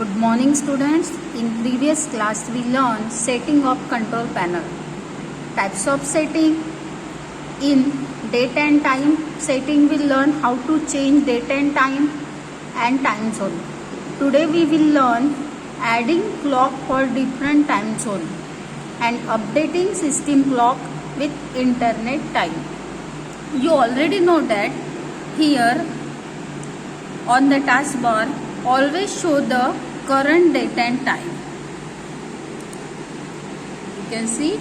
Good morning students. In previous class we learned setting of control panel. Types of setting. In date and time setting we learn how to change date and time zone. Today we will learn adding clock for different time zone and updating system clock with internet time. You already know that here on the taskbar always show the current date and time. You can see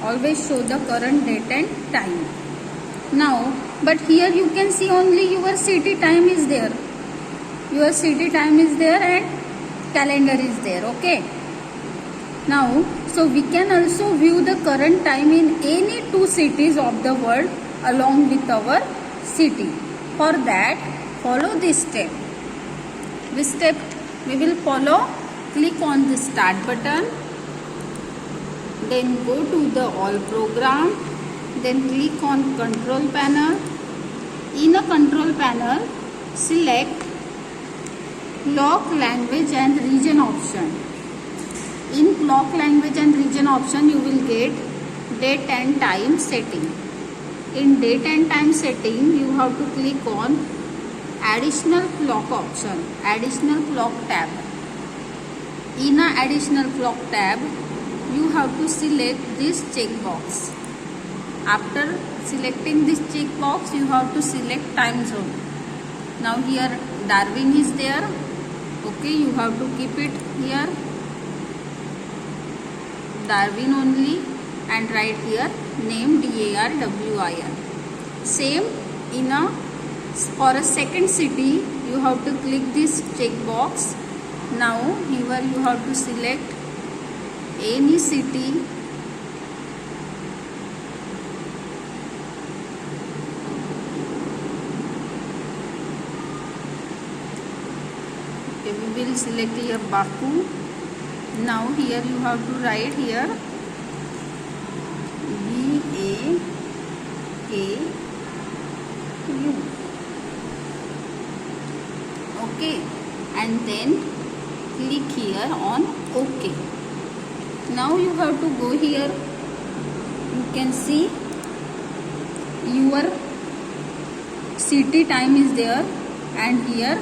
always show the current date and time. Now but here you can see only your city time is there. Your city time is there and calendar is there. Okay. Now so we can also view the current time in any two cities of the world along with our city. For that follow this step. This step we will follow. Click on the start button, then go to the all program, then click on control panel. In a control panel select clock language and region option. In clock language and region option you will get date and time setting. In date and time setting you have to click on additional clock option, additional clock tab. In a additional clock tab you have to select this checkbox. After selecting this checkbox you have to select time zone. Now here Darwin is there. Okay, you have to keep it here Darwin only and write here name DARWIN. Same in a for a second city you have to click this checkbox. Now here you have to select any city. Okay, we will select here Baku. Now here you have to write here BAKU. Okay, and then click here on OK. Now you have to go here. You can see your city time is there and here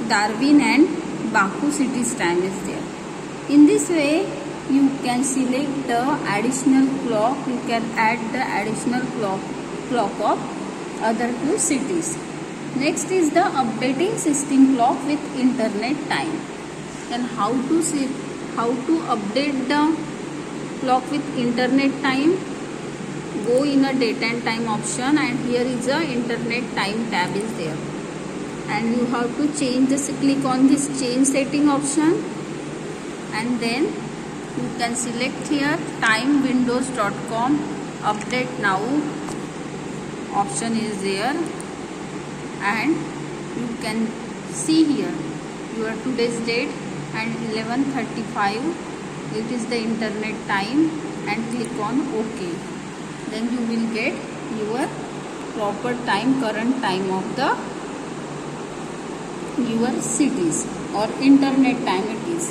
Darwin and Baku city's time is there. In this way you can select the additional clock. You can add the additional clock of other two cities. Next is the updating system clock with internet time. And how to update the clock with internet time? Go in a date and time option and here is a internet time tab is there. And you have to change this. Click on this change setting option and then you can select here timewindows.com update now option is there and you can see here your today's date and 11:35 it is the internet time and click on OK. Then you will get your proper time, current time of the your cities or internet time it is.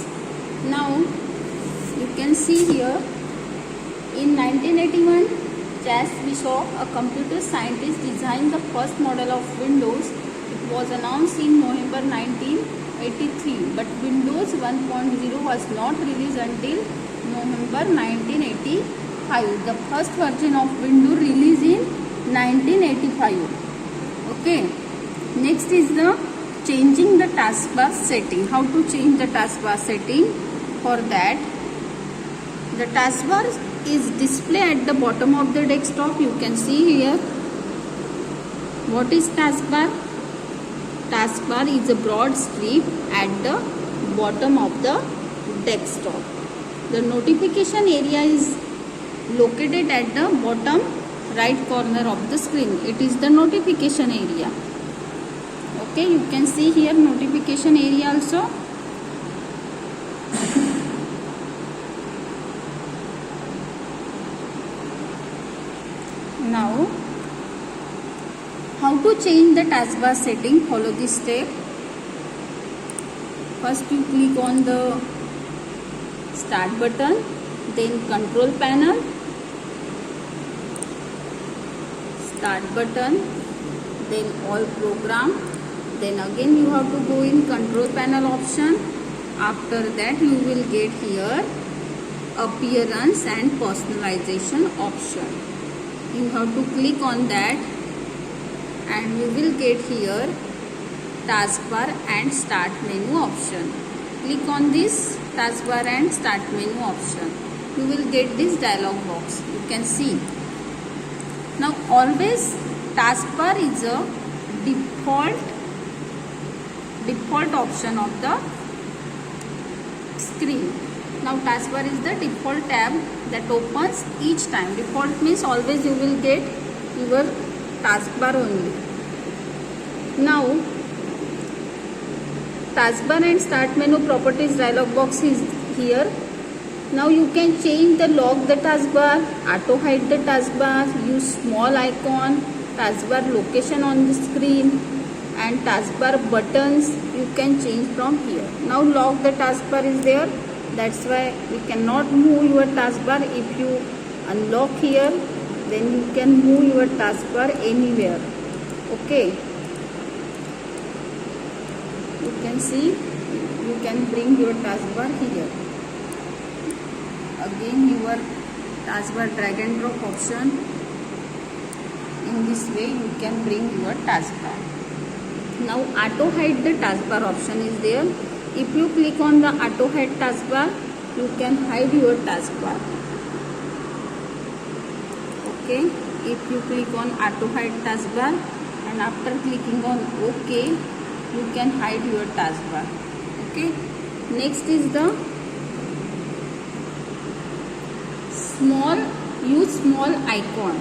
Now you can see here in 1981 Jas Bishop, a computer scientist, designed the first model of Windows. It was announced in November 1983, but Windows 1.0 was not released until November 1985. The first version of Windows released in 1985. Okay. Next is the changing the taskbar setting. How to change the taskbar setting? For that, the taskbar is displayed at the bottom of the desktop. You can see here. What is taskbar? Taskbar is a broad strip at the bottom of the desktop. The notification area is located at the bottom right corner of the screen. It is the notification area. Okay, you can see here notification area also. Now how to change the taskbar setting? Follow this step. First you click on the start button, then control panel, start button, then all program, then again you have to go in control panel option. After that you will get here appearance and personalization option. You have to click on that and you will get here taskbar and start menu option. Click on this taskbar and start menu option. You will get this dialog box. You can see. Now always taskbar is a default option of the screen. Now taskbar is the default tab that opens each time. Default means always you will get your taskbar only. Now taskbar and start menu properties dialog box is here. Now you can change the lock the taskbar, auto hide the taskbar, use small icon, taskbar location on the screen, and taskbar buttons you can change from here. Now lock the taskbar is there, that's why we cannot move your taskbar. If you unlock here, then you can move your taskbar anywhere. Okay, you can see you can bring your taskbar here. Again your taskbar drag and drop option. In this way you can bring your taskbar. Now auto hide the taskbar option is there. If you click on the auto hide taskbar, you can hide your taskbar. Okay, if you click on auto hide taskbar and after clicking on OK, you can hide your taskbar. Okay, next is the use small icon.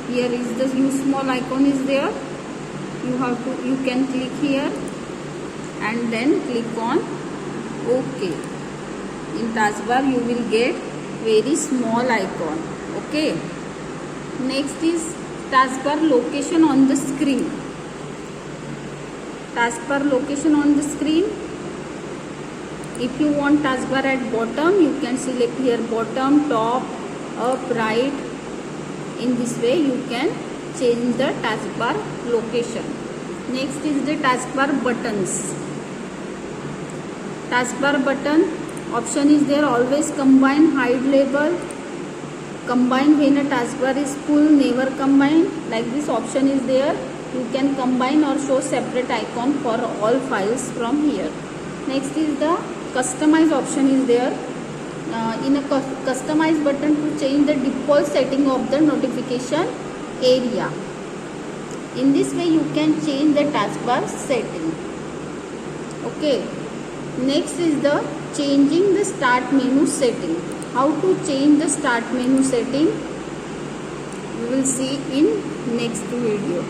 Here is the use small icon is there. You can click here and then click on OK. In taskbar you will get very small icon. Okay, next is taskbar location on the screen. Taskbar location on the screen. If you want taskbar at bottom, you can select here bottom, top, up, right. In this way you can change the taskbar location. Next is the taskbar buttons. Taskbar button option is there. Always combine, hide label, combine when a taskbar is full, never combine. Like this option is there. You can combine or show separate icon for all files from here. Next is the customize option is there. In a customize button to change the default setting of the notification area. In this way you can change the taskbar setting. Okay, next is the changing the start menu setting. How to change the start menu setting we will see in next video.